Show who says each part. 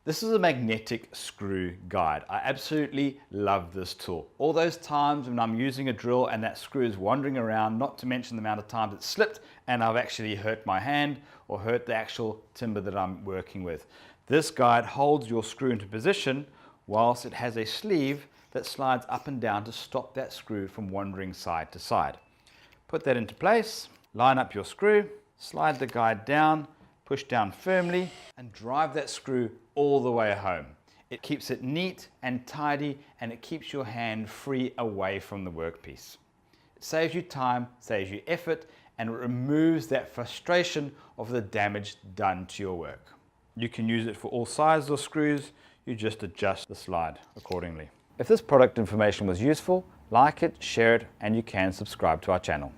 Speaker 1: This is a magnetic screw guide. I absolutely love this tool. All those times when I'm using a drill and that screw is wandering around, not to mention the amount of times it's slipped and I've actually hurt my hand or hurt the actual timber that I'm working with. This guide holds your screw into position whilst it has a sleeve that slides up and down to stop that screw from wandering side to side. Put that into place, line up your screw, slide the guide down, push down firmly and drive that screw all the way home. It keeps it neat and tidy and it keeps your hand free away from the workpiece. It saves you time, saves you effort, and it removes that frustration of the damage done to your work. You can use it for all sizes of screws, you just adjust the slide accordingly. If this product information was useful, like it, share it, and you can subscribe to our channel.